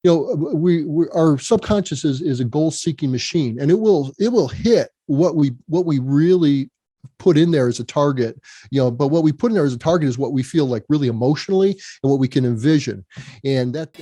our subconscious is a goal-seeking machine, and it will hit what we really put in there as a target, but what we put in there as a target is what we feel like really emotionally and what we can envision. And that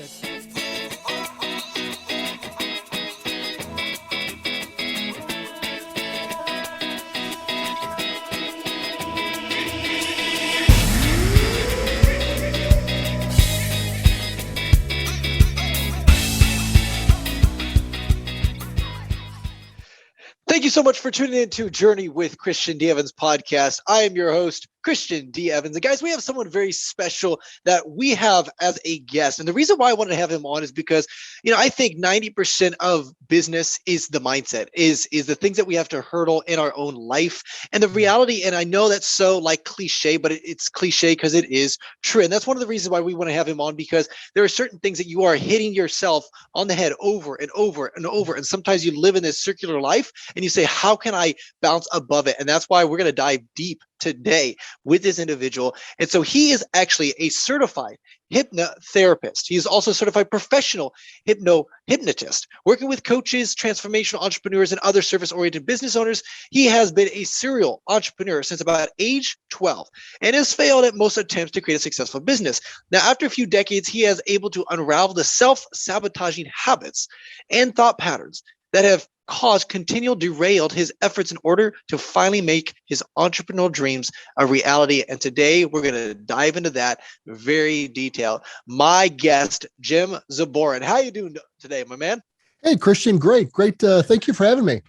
Thank you so much for tuning in to Journey with Christian D. Evans podcast. I am your host, Christian D. Evans. And guys, we have someone very special that we have as a guest. And the reason why I wanted to have him on is because, I think 90% of business is the mindset, is the things that we have to hurdle in our own life. And the reality, and I know that's so cliche, but it's cliche because it is true. And that's one of the reasons why we want to have him on, because there are certain things that you are hitting yourself on the head over and over and over. And sometimes you live in this circular life and you say, how can I bounce above it? And that's why we're going to dive deep today with this individual. And so he is actually a certified hypnotherapist. He is also a certified professional hypnotist, working with coaches, transformational entrepreneurs, and other service-oriented business owners. He has been a serial entrepreneur since about age 12 and has failed at most attempts to create a successful business. Now, after a few decades, he is able to unravel the self-sabotaging habits and thought patterns that have derailed his efforts in order to finally make his entrepreneurial dreams a reality. And today we're going to dive into that very detailed. My guest, Jim Zboran. How you doing today, my man? Hey, Christian, great. Thank you for having me.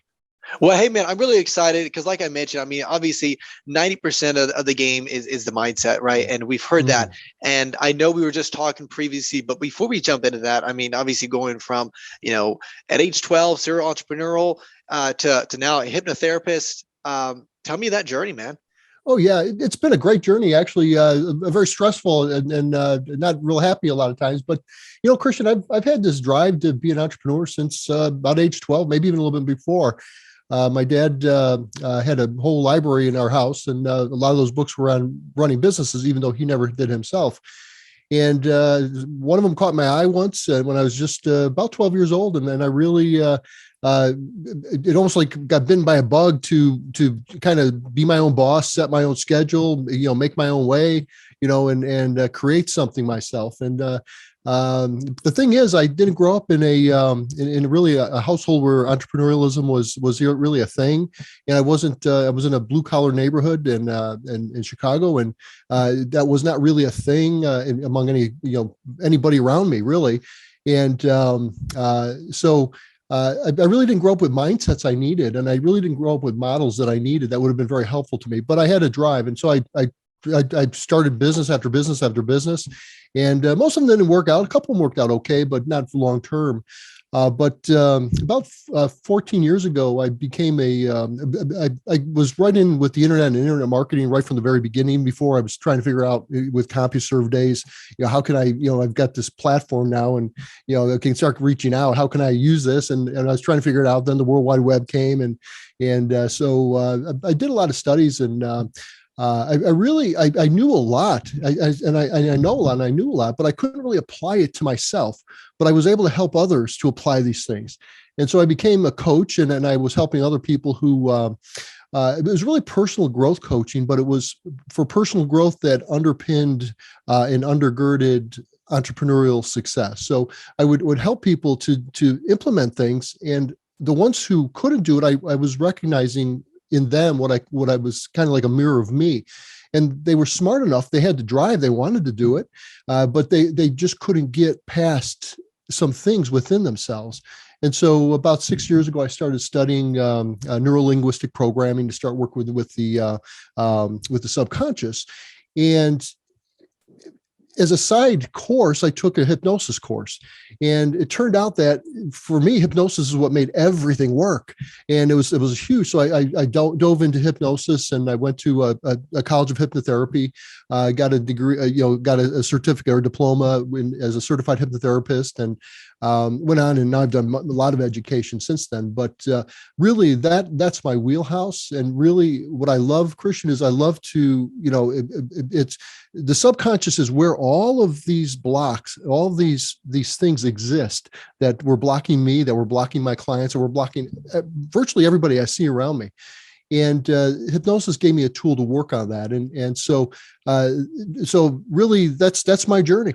Well, hey, man, I'm really excited because like I mentioned, obviously 90% of the game is the mindset, right? And we've heard that. And I know we were just talking previously, but before we jump into that, obviously going from, at age 12, serial entrepreneurial to now a hypnotherapist. Tell me that journey, man. Oh, yeah. It's been a great journey, actually, very stressful and not real happy a lot of times. But, Christian, I've had this drive to be an entrepreneur since about age 12, maybe even a little bit before. My dad had a whole library in our house, and a lot of those books were on running businesses, even though he never did himself. And one of them caught my eye once when I was just about 12 years old. And then I really, it almost like got bitten by a bug to kind of be my own boss, set my own schedule, make my own way, and create something myself. And the thing is, I didn't grow up in in really a household where entrepreneurialism was really a thing, and I was in a blue collar neighborhood in Chicago, and that was not really a thing among anybody around me, really. And so I really didn't grow up with mindsets I needed, and I really didn't grow up with models that I needed that would have been very helpful to me. But I had a drive, and so I started business after business after business, and most of them didn't work out. A couple of them worked out okay, but not for long term. But about 14 years ago, I became I was right in with the internet and internet marketing right from the very beginning. Before I was trying to figure out with CompuServe days, how can I, I've got this platform now, and I can start reaching out. How can I use this? And I was trying to figure it out. Then the World Wide Web came, and so I did a lot of studies, and I knew a lot, I know a lot, and I knew a lot, but I couldn't really apply it to myself. But I was able to help others to apply these things, and so I became a coach, and I was helping other people who. It was really personal growth coaching, but it was for personal growth that underpinned and undergirded entrepreneurial success. So I would help people to implement things, and the ones who couldn't do it, I was recognizing in them what I was kind of like a mirror of me. And they were smart enough. They had to drive. They wanted to do it, but they just couldn't get past some things within themselves. And so about 6 years ago, I started studying neuro-linguistic programming to start working with the subconscious. And as a side course, I took a hypnosis course, and it turned out that for me, hypnosis is what made everything work. And it was huge. So I dove into hypnosis, and I went to a college of hypnotherapy, got a degree, got a certificate or diploma as a certified hypnotherapist, and Went on, and now I've done a lot of education since then. But really, that's my wheelhouse. And really, what I love, Christian, is I love to, it's the subconscious is where all of these blocks, all these things exist that were blocking me, that were blocking my clients, or were blocking virtually everybody I see around me. And hypnosis gave me a tool to work on that. And so really, that's my journey.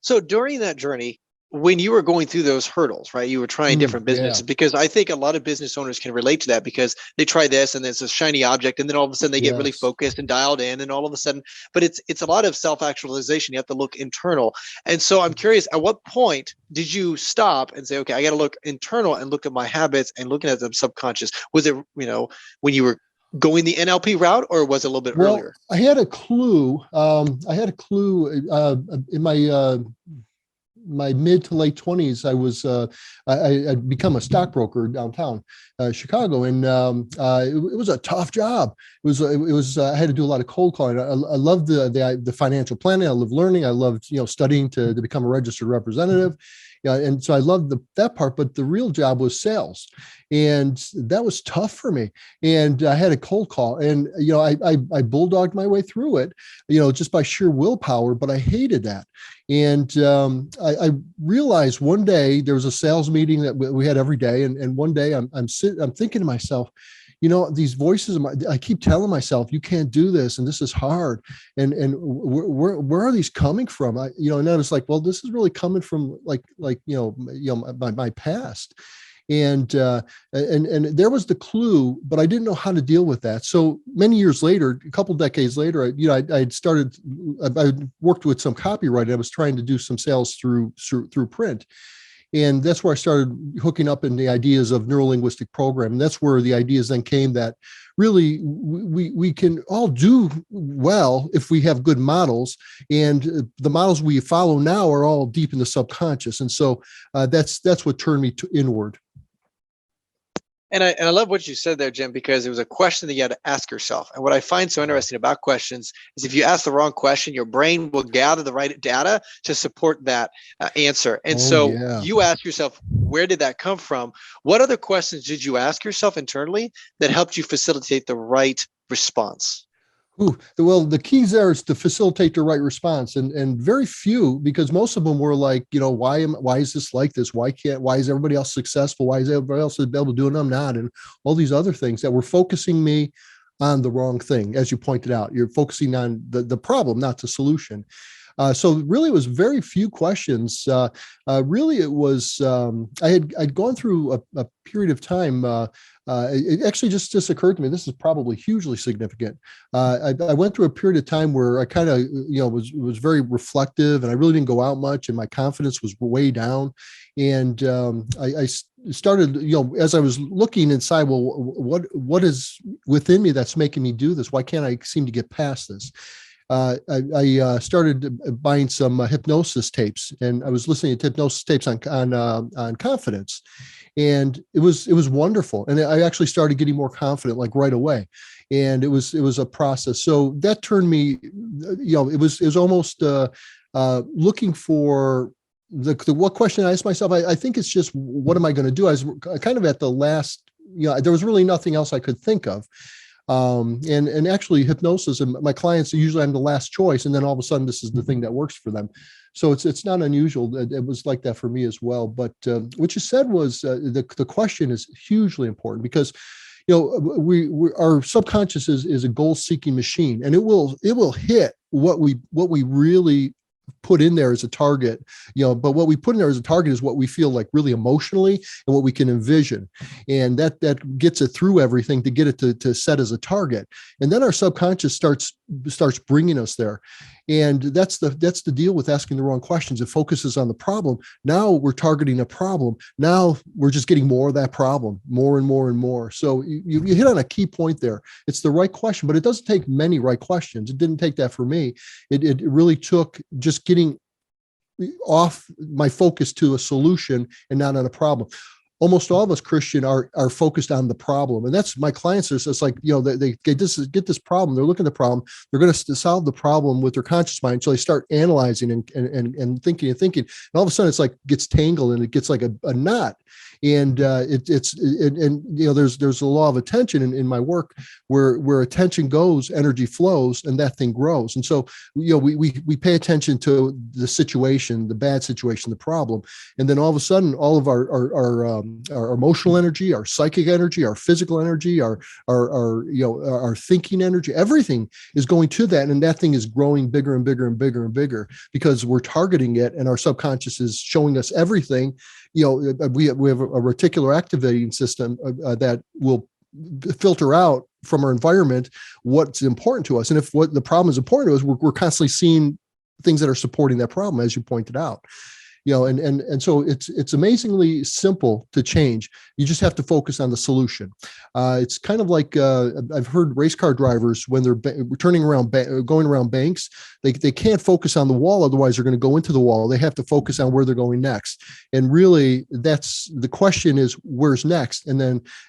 So during that journey, when you were going through those hurdles, right, you were trying different businesses, because I think a lot of business owners can relate to that, because they try this and it's a shiny object, and then all of a sudden they get really focused and dialed in, and all of a sudden, but it's a lot of self-actualization. You have to look internal. And so I'm curious, at what point did you stop and say, okay, I got to look internal and look at my habits and looking at them subconscious? Was it, when you were going the NLP route, or was it a little bit earlier? I had a clue. In my mid to late 20s. I'd become a stockbroker downtown Chicago, and it was a tough job. It was I had to do a lot of cold calling. I loved the financial planning. I loved learning. I loved studying to become a registered representative. And so I loved that part, but the real job was sales, and that was tough for me. And I had a cold call, and I bulldogged my way through it, just by sheer willpower. But I hated that, and I realized one day there was a sales meeting that we had every day, and one day I'm thinking to myself, these voices, I keep telling myself, you can't do this, and this is hard. And where are these coming from? And I was like, well, this is really coming from my past. And there was the clue, but I didn't know how to deal with that. So many years later, a couple decades later, I worked with some copyright. I was trying to do some sales through print. And that's where I started hooking up in the ideas of neuro-linguistic programming. That's where the ideas then came that really we can all do well if we have good models. And the models we follow now are all deep in the subconscious. And so that's what turned me inward. And I love what you said there, Jim, because it was a question that you had to ask yourself. And what I find so interesting about questions is if you ask the wrong question, your brain will gather the right data to support that answer. And you ask yourself, where did that come from? What other questions did you ask yourself internally that helped you facilitate the right response? Well, the keys there is to facilitate the right response, and very few, because most of them were like, why is this like this? Why is everybody else successful? Why is everybody else able to do it and I'm not? And all these other things that were focusing me on the wrong thing. As you pointed out, you're focusing on the problem, not the solution. So really, it was very few questions. Really, it was I'd gone through a period of time. It actually just occurred to me, this is probably hugely significant. I went through a period of time where I kind of was very reflective, and I really didn't go out much, and my confidence was way down. And I started, as I was looking inside, well, what is within me that's making me do this? Why can't I seem to get past this? I started buying some hypnosis tapes, and I was listening to hypnosis tapes on confidence, and it was wonderful. And I actually started getting more confident, like right away. And it was a process. So that turned me, it was almost looking for what question I asked myself. I think it's just, what am I going to do? I was kind of at the last, there was really nothing else I could think of. And actually hypnosis, and my clients, usually I'm the last choice. And then all of a sudden, this is the thing that works for them. So it's not unusual. It was like that for me as well. But what you said was the question is hugely important, because our subconscious is a goal-seeking machine, and it will hit what we really put in there as a target, but what we put in there as a target is what we feel like really emotionally and what we can envision. And that gets it through everything to get it to set as a target. And then our subconscious starts bringing us there. And that's the deal with asking the wrong questions. It focuses on the problem. Now we're targeting a problem. Now we're just getting more of that problem, more and more and more. So you hit on a key point there. It's the right question, but it doesn't take many right questions. It didn't take that for me. It really took just getting off my focus to a solution and not on a problem. almost all of us, Christian, are focused on the problem. And that's my clients. It's like, they get this problem. They're looking at the problem. They're going to solve the problem with their conscious mind. So they start analyzing and thinking. And all of a sudden it's like gets tangled and it gets like a knot. And there's a law of attention in my work where attention goes, energy flows, and that thing grows. And so, we pay attention to the situation, the bad situation, the problem. And then all of a sudden, all of our emotional energy, our psychic energy, our physical energy, our thinking energy, everything is going to that. And that thing is growing bigger and bigger and bigger and bigger because we're targeting it, and our subconscious is showing us everything. We have a reticular activating system that will filter out from our environment what's important to us. And if what the problem is important to us, we're constantly seeing things that are supporting that problem, as you pointed out. And so it's amazingly simple to change. You just have to focus on the solution. It's kind of like I've heard race car drivers when they're going around banks, they can't focus on the wall, otherwise they're going to go into the wall. They have to focus on where they're going next. And really, that's the question: is where's next? And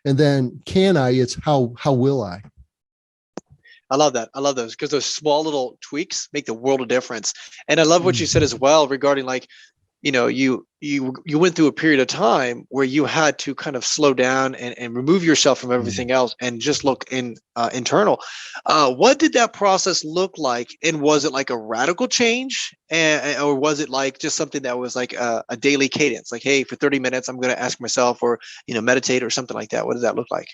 then can I? It's how will I? I love that. I love those because those small little tweaks make the world of difference. And I love what you said as well regarding you went through a period of time where you had to kind of slow down and remove yourself from everything else and just look internal. What did that process look like? And was it like a radical change, or was it like just something that was like a daily cadence? Like, hey, for 30 minutes, I'm going to ask myself or, meditate or something like that. What does that look like?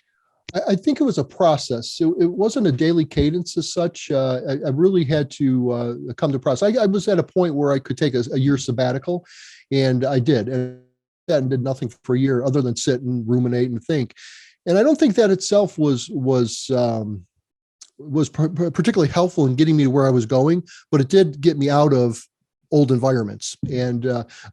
I think it was a process. It wasn't a daily cadence as such. I really had to come to process. I was at a point where I could take a year sabbatical, and I did, and did nothing for a year other than sit and ruminate and think. And I don't think that itself was particularly helpful in getting me to where I was going, but it did get me out of old environments, and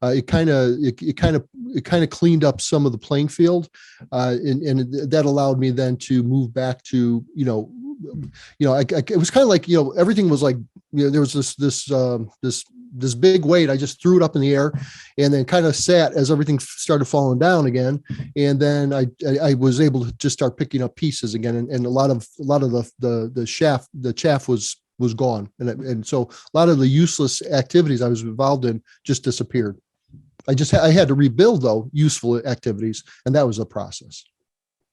it kind of cleaned up some of the playing field, and that allowed me then to move back to it was kind of like everything was like there was this big weight. I just threw it up in the air, and then kind of sat as everything started falling down again, and then I was able to just start picking up pieces again, and a lot of the chaff was gone. And so a lot of the useless activities I was involved in just disappeared. I had to rebuild though useful activities. And that was the process.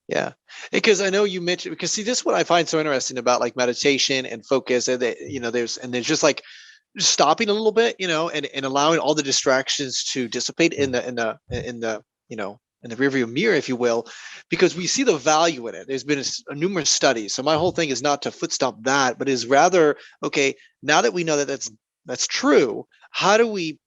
Yeah. Because I know you mentioned, because see, this is what I find so interesting about like meditation and focus, and there's just like stopping a little bit, and allowing all the distractions to dissipate in the rearview mirror, if you will, because we see the value in it. There's been numerous studies. So my whole thing is not to foot stomp that, but is rather, okay, now that we know that that's true, how do we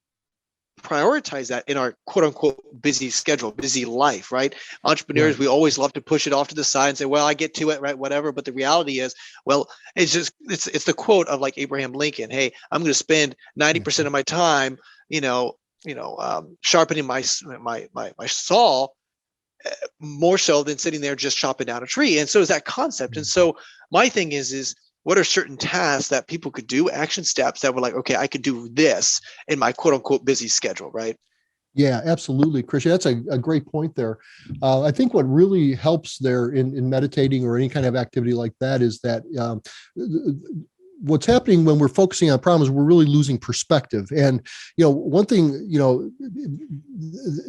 prioritize that in our quote unquote busy schedule, busy life, right? Entrepreneurs, we always love to push it off to the side and say, well, I get to it, right? Whatever. But the reality is, well, it's the quote of like Abraham Lincoln. Hey, I'm going to spend 90% of my time, sharpening my saw more so than sitting there just chopping down a tree. And so is that concept. And so my thing is what are certain tasks that people could do, action steps that were like, okay, I could do this in my quote unquote busy schedule, right? Yeah, absolutely, Christian. That's a great point there. I think what really helps there in meditating or any kind of activity like that is that what's happening when we're focusing on problems, we're really losing perspective. And, one thing,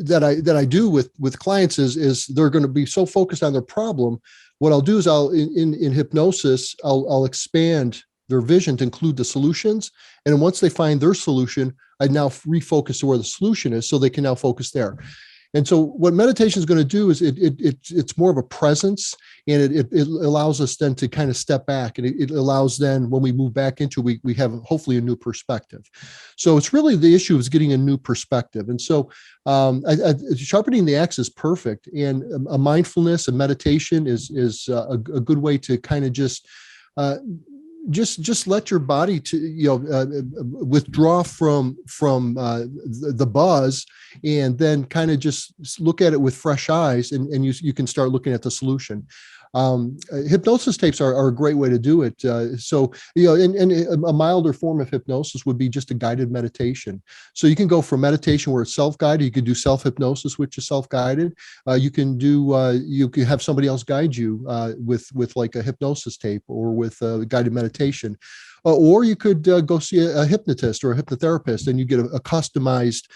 that I do with clients is they're going to be so focused on their problem. What I'll do is in hypnosis, I'll expand their vision to include the solutions. And once they find their solution, I now refocus to where the solution is so they can now focus there. And so what meditation is going to do is it's more of a presence, and it allows us then to kind of step back, and it allows then when we move back into, we have hopefully a new perspective. So it's really the issue is getting a new perspective. And so sharpening the axe is perfect. And a mindfulness and meditation is a good way to kind of just let your body withdraw from the buzz, and then kind of just look at it with fresh eyes, and you can start looking at the solution. Hypnosis tapes are a great way to do it. So, and a milder form of hypnosis would be just a guided meditation. So you can go from meditation where it's self-guided. You could do self-hypnosis, which is self-guided. You can have somebody else guide you with like a hypnosis tape or with a guided meditation. Or you could go see a hypnotist or a hypnotherapist, and you get a customized,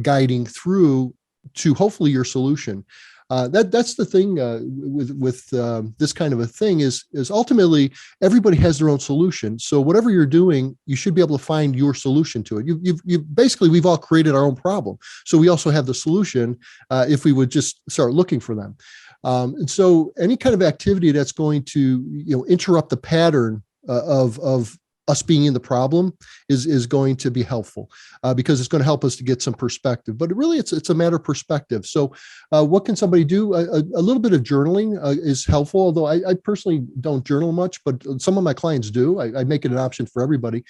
guiding through to hopefully your solution. That's the thing with this kind of a thing is ultimately everybody has their own solution. So whatever you're doing, you should be able to find your solution to it. You basically, we've all created our own problem, so we also have the solution if we would just start looking for them. And so any kind of activity that's going to interrupt the pattern of us being in the problem is going to be helpful because it's going to help us to get some perspective. But really, it's a matter of perspective. So what can somebody do? A little bit of journaling is helpful, although I personally don't journal much, but some of my clients do. I make it an option for everybody.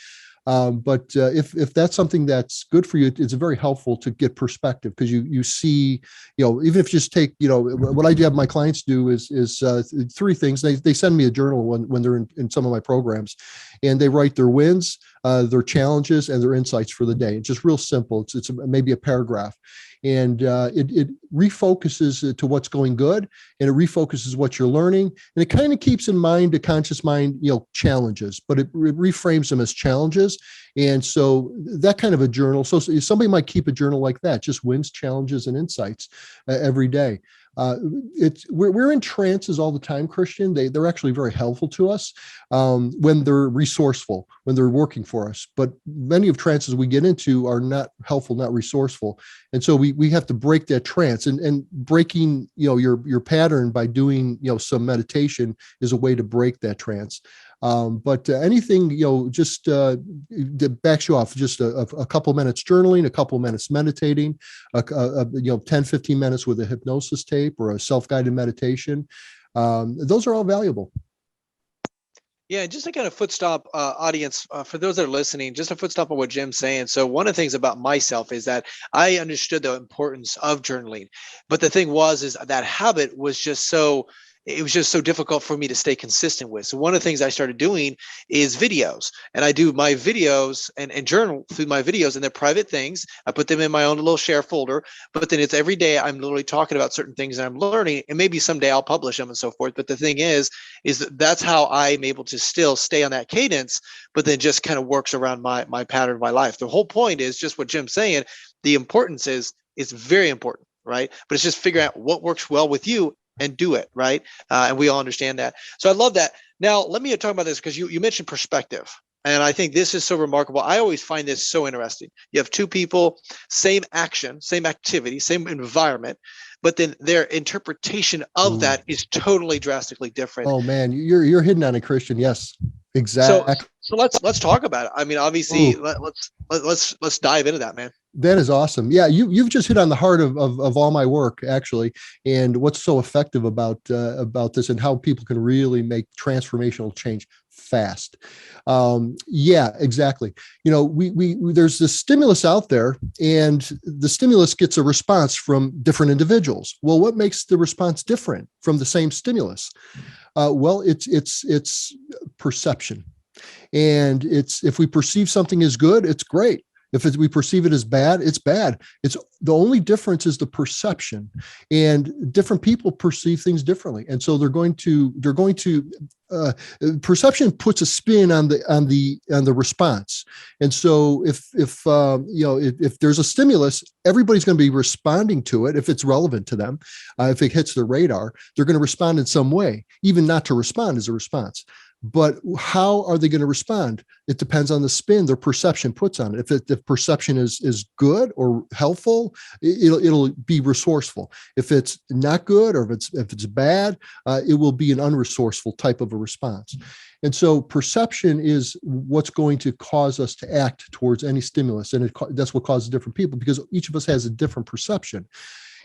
But if that's something that's good for you, it's very helpful to get perspective because you see, even if you just take, what I have my clients do is three things. They send me a journal when they're in some of my programs, and they write their wins, their challenges, and their insights for the day. It's just real simple. It's maybe a paragraph. And it refocuses to what's going good, and it refocuses what you're learning, and it kind of keeps in mind, the conscious mind, challenges, but it reframes them as challenges. And so that kind of a journal. So somebody might keep a journal like that, just wins, challenges, and insights every day. We're in trances all the time, Christian. They're actually very helpful to us when they're resourceful, when they're working for us. But many of trances we get into are not helpful, not resourceful, and so we have to break that trance. And breaking your pattern by doing some meditation is a way to break that trance. But anything, just that backs you off, just a couple minutes journaling, a couple minutes meditating, 10, 15 minutes with a hypnosis tape or a self-guided meditation. Those are all valuable. Yeah, just to kind of foot stop audience, for those that are listening, just a foot stop on what Jim's saying. So one of the things about myself is that I understood the importance of journaling. But the thing is that habit was just so difficult for me to stay consistent with. So one of the things I started doing is videos, and I do my videos and journal through my videos, and they're private things. I put them in my own little share folder, but then it's every day I'm literally talking about certain things that I'm learning, and maybe someday I'll publish them and so forth. But the thing is that's how I'm able to still stay on that cadence, but then just kind of works around my pattern of my life. The whole point is just what Jim's saying. The importance is it's very important, right? But it's just figuring out what works well with you and do it, right? And we all understand that. So I love that. Now, let me talk about this because you mentioned perspective. And I think this is so remarkable. I always find this so interesting. You have two people, same action, same activity, same environment, but then their interpretation of that is totally drastically different. Oh man, you're hitting on it, Christian. Yes, exactly. So let's talk about it. I mean, obviously, let's dive into that, man. That is awesome. Yeah, you've just hit on the heart of all my work, actually, and what's so effective about this and how people can really make transformational change fast. Yeah, exactly. We there's this stimulus out there, and the stimulus gets a response from different individuals. Well, what makes the response different from the same stimulus? Well, it's perception, and if we perceive something as good, it's great. If we perceive it as bad, it's bad. It's the only difference is the perception, and different people perceive things differently. And so they're going to perception puts a spin on the response. And so if there's a stimulus, everybody's going to be responding to it if it's relevant to them. If it hits their radar, they're going to respond in some way. Even not to respond is a response. But how are they going to respond? It depends on the spin their perception puts on it. If perception is good or helpful, it'll be resourceful. If it's not good or if it's bad, it will be an unresourceful type of a response. And so perception is what's going to cause us to act towards any stimulus, and that's what causes different people, because each of us has a different perception.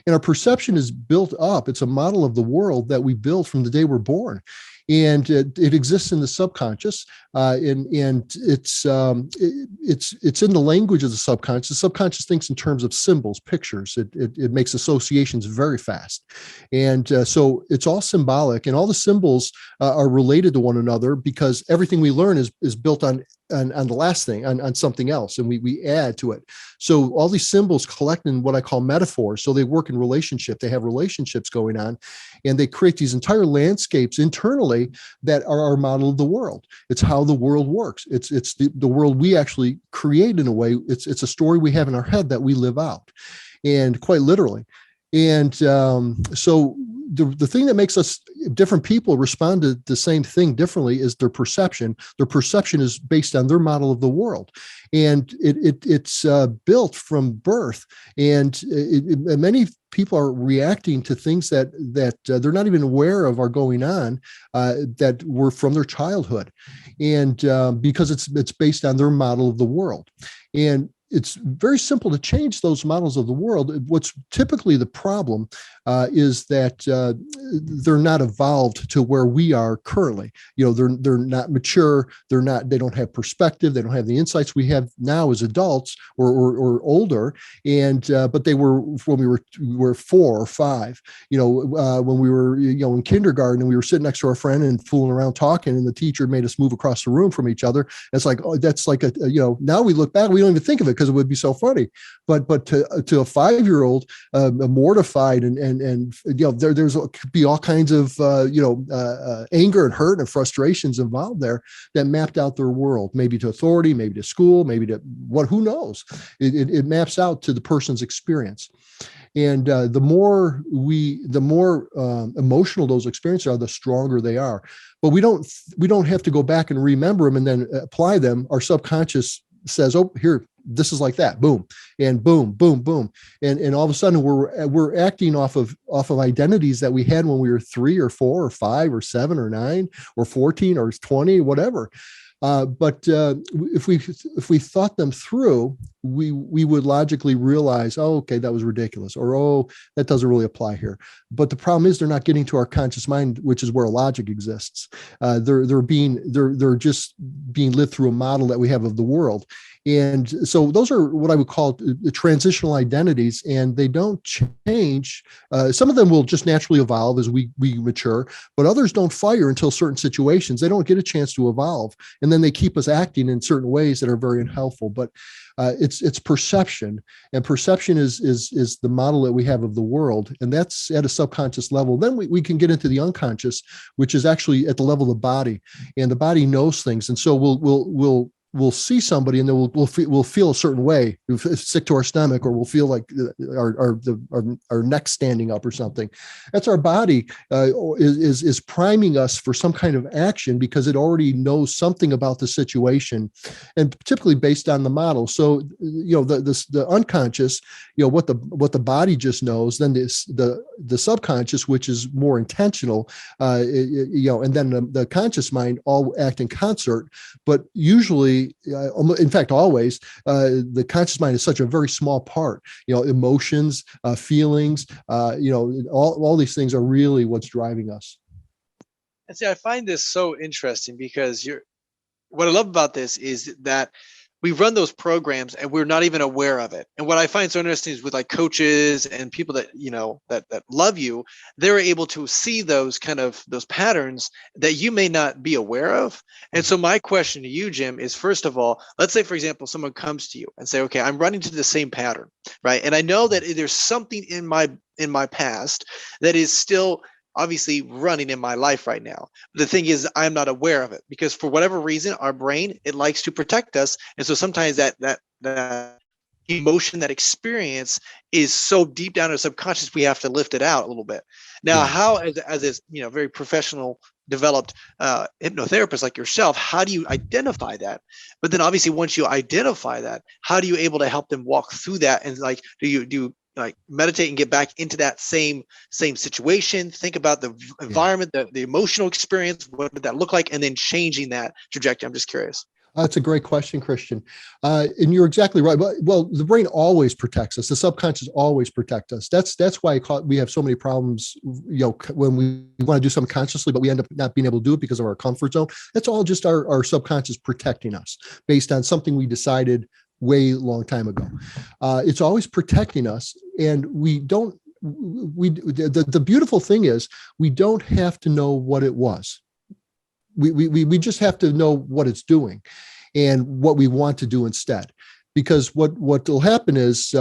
And our perception is built up. It's a model of the world that we build from the day we're born. and it exists in the subconscious, and it's in the language of the subconscious. The subconscious thinks in terms of symbols, pictures. It makes associations very fast, and so it's all symbolic, and all the symbols are related to one another because everything we learn is built on the last thing, on something else, and we add to it. So all these symbols collect in what I call metaphors. So they work in relationship. They have relationships going on, and they create these entire landscapes internally that are our model of the world. It's how the world works. It's the world we actually create in a way. It's a story we have in our head that we live out, and quite literally. And so the thing that makes us different people respond to the same thing differently is their perception. Their perception is based on their model of the world, and it's built from birth. And many people are reacting to things that they're not even aware of are going on, that were from their childhood, and because it's based on their model of the world. And it's very simple to change those models of the world. What's typically the problem is that they're not evolved to where we are currently. They're not mature. They don't have perspective. They don't have the insights we have now as adults or older. And but they were when we were 4 or 5. When we were in kindergarten and we were sitting next to our friend and fooling around talking, and the teacher made us move across the room from each other. It's like, oh, that's like now we look back, we don't even think of it because it would be so funny. But to a 5-year-old, mortified and there's could be all kinds of anger and hurt and frustrations involved there that mapped out their world, maybe to authority, maybe to school, maybe to who knows. It maps out to the person's experience. And the more emotional those experiences are, the stronger they are. But we don't have to go back and remember them and then apply them. Our subconscious says, oh, here, this is like that, boom, and boom, boom, boom. And all of a sudden we're acting off of identities that we had when we were 3 or 4 or 5 or 7 or 9 or 14 or 20, whatever. But if we thought them through, we would logically realize, oh, okay, that was ridiculous, or oh, that doesn't really apply here. But the problem is they're not getting to our conscious mind, which is where logic exists. They're just being lived through a model that we have of the world. And so those are what I would call the transitional identities, and they don't change. Some of them will just naturally evolve as we mature, but others don't fire until certain situations. They don't get a chance to evolve, and then they keep us acting in certain ways that are very unhelpful. But it's perception, and perception is the model that we have of the world, and that's at a subconscious level. Then we can get into the unconscious, which is actually at the level of the body, and the body knows things, and so we'll see somebody and then we'll feel a certain way, sick to our stomach, or we'll feel like our neck standing up or something. That's our body is priming us for some kind of action because it already knows something about the situation, and typically based on the model. So the unconscious, what the body just knows, then the subconscious, which is more intentional, and then the conscious mind all act in concert. But usually, in fact, always, the conscious mind is such a very small part. Emotions, feelings, all these things are really what's driving us. And see, I find this so interesting because what I love about this is that we run those programs and we're not even aware of it. And what I find so interesting is with like coaches and people that, that love you, they're able to see those patterns that you may not be aware of. And so my question to you, Jim, is first of all, let's say, for example, someone comes to you and say, okay, I'm running into the same pattern, right? And I know that there's something in my past that is still obviously running in my life right now. The thing is, I'm not aware of it because for whatever reason, our brain, it likes to protect us. And so sometimes that emotion, that experience is so deep down in our subconscious, we have to lift it out a little bit. Now, how, as this, very professional developed hypnotherapist like yourself, how do you identify that? But then obviously once you identify that, how do you able to help them walk through that? And like, do you meditate and get back into that same situation, think about the environment, the emotional experience, what did that look like, and then changing that trajectory? I'm just curious. That's a great question, Christian. And you're exactly right. Well, the brain always protects us. The subconscious always protects us. That's why we have so many problems, when we want to do something consciously, but we end up not being able to do it because of our comfort zone. That's all just our subconscious protecting us based on something we decided way long time ago. It's always protecting us. And the beautiful thing is we don't have to know what it was. We just have to know what it's doing and what we want to do instead. Because what will happen is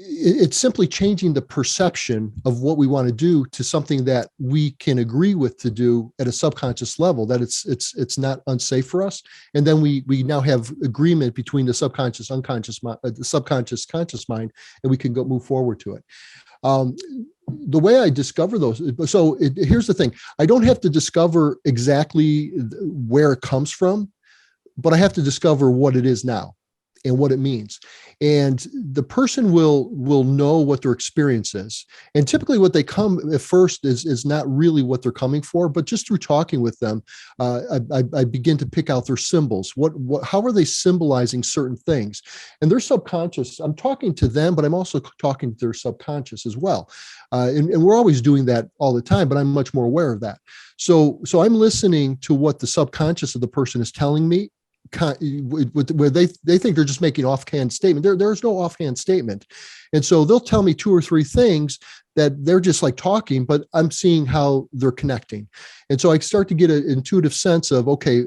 it's simply changing the perception of what we want to do to something that we can agree with to do at a subconscious level, that it's not unsafe for us. And then we now have agreement between the subconscious, unconscious mind, the subconscious, conscious mind, and we can move forward to it. The way I discover those, here's the thing. I don't have to discover exactly where it comes from, but I have to discover what it is now and what it means. And the person will know what their experience is. And typically what they come at first is not really what they're coming for, but just through talking with them, I begin to pick out their symbols. How are they symbolizing certain things? And their subconscious, I'm talking to them, but I'm also talking to their subconscious as well. And we're always doing that all the time, but I'm much more aware of that. So I'm listening to what the subconscious of the person is telling me, where they think they're just making offhand statement. There's no offhand statement. And so they'll tell me 2 or 3 things that they're just like talking, but I'm seeing how they're connecting. And so I start to get an intuitive sense of, okay,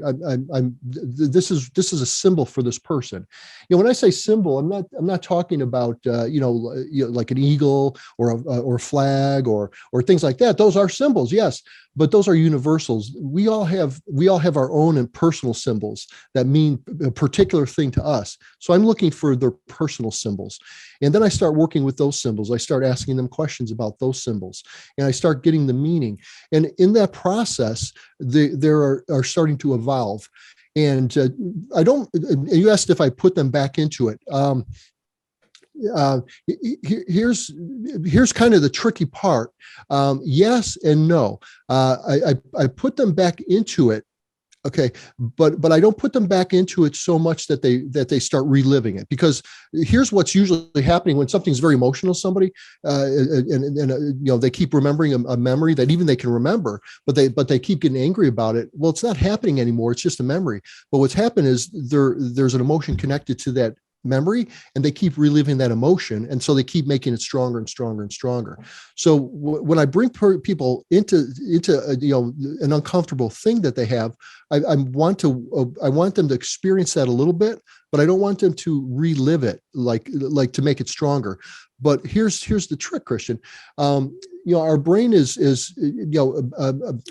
this is a symbol for this person. When I say symbol, I'm not talking about, like an eagle or a flag or things like that. Those are symbols, yes, but those are universals. We all have our own and personal symbols that mean a particular thing to us. So I'm looking for their personal symbols. And then I start working with those symbols. I start asking them questions about those symbols, and I start getting the meaning. And in that process, they are starting to evolve. And you asked if I put them back into it. Here's kind of the tricky part. Yes and no. I put them back into it. Okay, but I don't put them back into it so much that they start reliving it, because here's what's usually happening when something's very emotional to somebody, and they keep remembering a memory that even they can remember, but they keep getting angry about it. Well, it's not happening anymore. It's just a memory. But what's happened is there's an emotion connected to that memory, and they keep reliving that emotion, and so they keep making it stronger and stronger and stronger. So when I bring people into an uncomfortable thing that they have, I want them to experience that a little bit, but I don't want them to relive it like to make it stronger. But here's the trick, Christian. Our brain is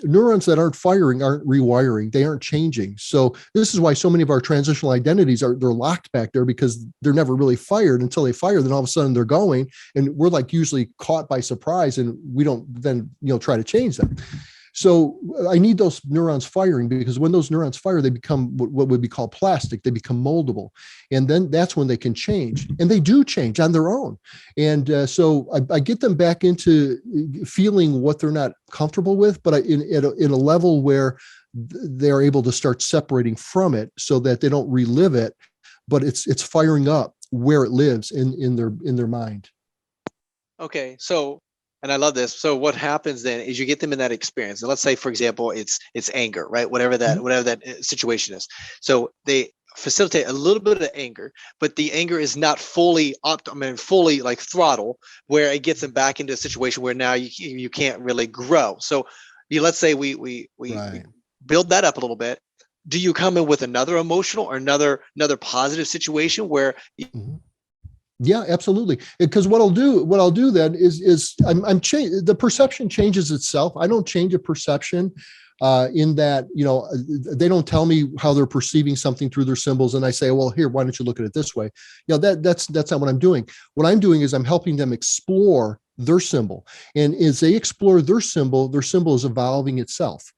neurons that aren't firing aren't rewiring. They aren't changing. So this is why so many of our transitional identities they're locked back there, because they're never really fired until they fire. Then all of a sudden they're going, and we're like usually caught by surprise, and we don't then try to change them. So I need those neurons firing, because when those neurons fire, they become what would be called plastic. They become moldable. And then that's when they can change. And they do change on their own. And so I get them back into feeling what they're not comfortable with, but in a level where they're able to start separating from it so that they don't relive it, but it's firing up where it lives in their mind. Okay, so, and I love this. So what happens then is you get them in that experience. And let's say, for example, it's anger, right? Whatever that situation is. So they facilitate a little bit of anger, but the anger is not fully fully like throttle, where it gets them back into a situation where now you can't really grow. So let's say we build that up a little bit. Do you come in with another emotional or another positive situation where Yeah, absolutely. Because what I'll do then is I'm change the perception changes itself. I don't change a perception in that, they don't tell me how they're perceiving something through their symbols, and I say, well, here, why don't you look at it this way? That's not what I'm doing. What I'm doing is I'm helping them explore their symbol. And as they explore their symbol is evolving itself.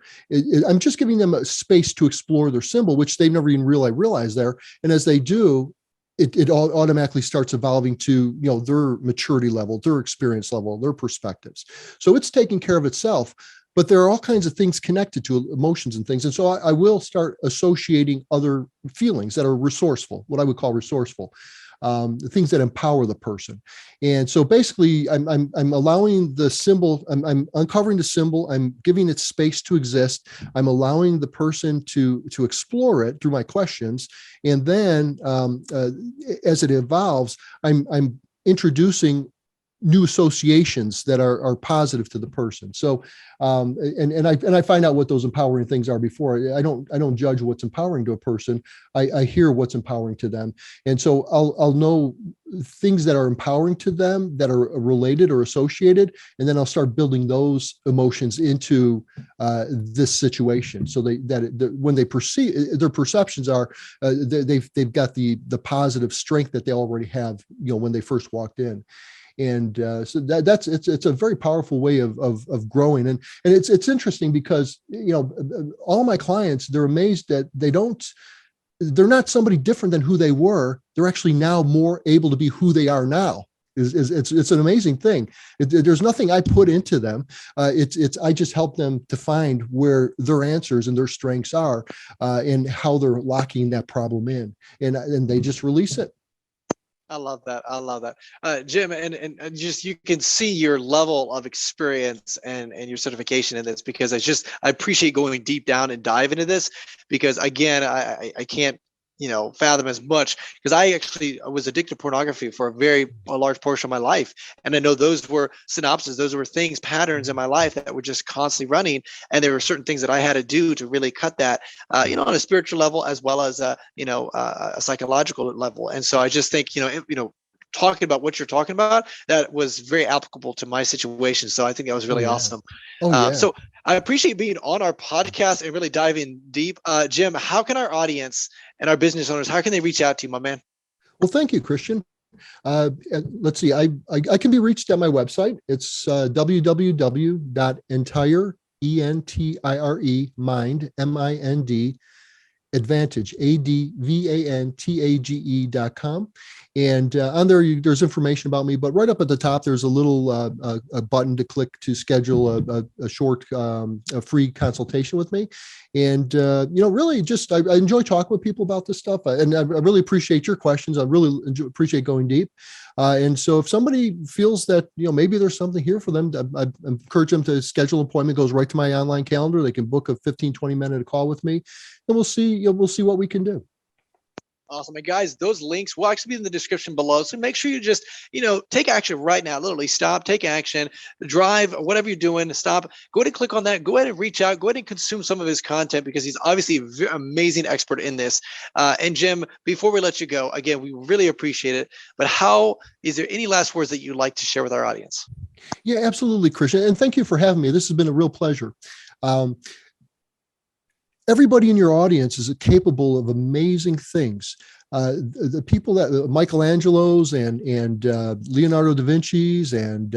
I'm just giving them a space to explore their symbol, which they never even realize there. And as they do, it all automatically starts evolving to their maturity level, their experience level, their perspectives. So it's taking care of itself. but there are all kinds of things connected to emotions and things. And so I will start associating other feelings that are resourceful, what I would call resourceful, the things that empower the person. And so basically I'm allowing the symbol, I'm uncovering the symbol, I'm giving it space to exist. I'm allowing the person to explore it through my questions. And then as it evolves, I'm introducing new associations that are positive to the person. So, and I find out what those empowering things are before. I don't judge what's empowering to a person. I hear what's empowering to them. And so I'll know things that are empowering to them that are related or associated. And then I'll start building those emotions into this situation. So when they perceive, their perceptions are, they've got the positive strength that they already have, when they first walked in. And so it's a very powerful way of growing. And it's interesting because, all my clients, they're amazed that they're not somebody different than who they were. They're actually now more able to be who they are now. It's an amazing thing. There's nothing I put into them. I just help them to find where their answers and their strengths are, and how they're locking that problem in, and they just release it. I love that. I love that. Jim, and just, you can see your level of experience and your certification in this, because I appreciate going deep down and dive into this, because again, I can't, fathom as much, because I actually was addicted to pornography for a large portion of my life. And I know those were synopses, those were patterns in my life that were just constantly running. And there were certain things that I had to do to really cut that, on a spiritual level, as well as a psychological level. And so I just think, talking about what you're talking about, that was very applicable to my situation. So I think that was really awesome. So I appreciate being on our podcast and really diving deep. Jim, how can our audience and our business owners, how can they reach out to you, my man? Well, thank you, Christian. Let's see. I can be reached at my website. It's www.entire, ENTIRE, mind, MIND, advantage, ADVANTAGE.com. And on there, there's information about me, but right up at the top, there's a little a button to click to schedule a short a free consultation with me. And, really just, I enjoy talking with people about this stuff. And I really appreciate your questions. I really appreciate going deep. And so if somebody feels that, maybe there's something here for them, I encourage them to schedule an appointment. It goes right to my online calendar. They can book a 15-20 minute call with me, and we'll see what we can do. Awesome. And guys, those links will actually be in the description below. So make sure you just, take action right now. Literally stop, take action, drive, whatever you're doing, stop, go ahead and click on that. Go ahead and reach out, go ahead and consume some of his content, because he's obviously an amazing expert in this. And Jim, before we let you go, again, we really appreciate it. But is there any last words that you'd like to share with our audience? Yeah, absolutely, Christian. And thank you for having me. This has been a real pleasure. Everybody in your audience is capable of amazing things. The people that Michelangelo's and Leonardo da Vinci's and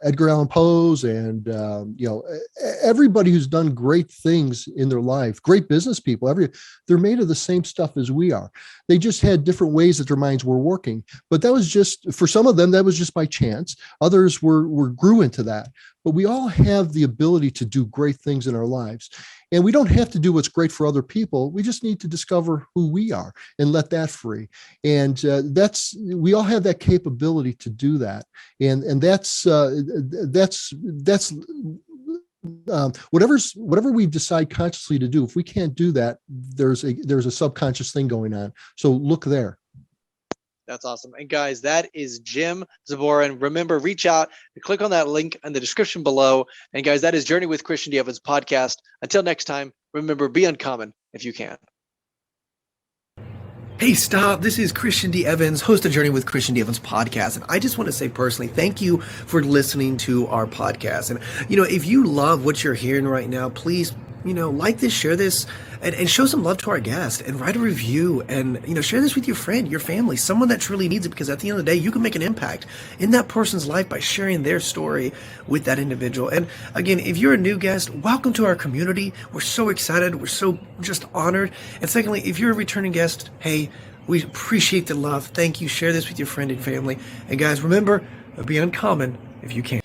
Edgar Allan Poe's and everybody who's done great things in their life, great business people, they're made of the same stuff as we are. They just had different ways that their minds were working. But that was just, for some of them, that was just by chance. Others grew into that. But we all have the ability to do great things in our lives. And we don't have to do what's great for other people. We just need to discover who we are and let that free. And we all have that capability to do that. And that's whatever we decide consciously to do. If we can't do that, there's a subconscious thing going on. So look there. That's awesome. And guys, that is Jim Zboran. Remember, reach out and click on that link in the description below. And guys, that is Journey with Christian D. Evans podcast. Until next time, remember, be uncommon if you can. Hey, stop. This is Christian D. Evans, host of Journey with Christian D. Evans podcast. And I just want to say personally, thank you for listening to our podcast. And, if you love what you're hearing right now, please, like this, share this, and show some love to our guest, and write a review, and, share this with your friend, your family, someone that truly needs it, because at the end of the day, you can make an impact in that person's life by sharing their story with that individual. And again, if you're a new guest, welcome to our community. We're so excited. We're so just honored. And secondly, if you're a returning guest, hey, we appreciate the love. Thank you. Share this with your friend and family. And guys, remember, be uncommon if you can.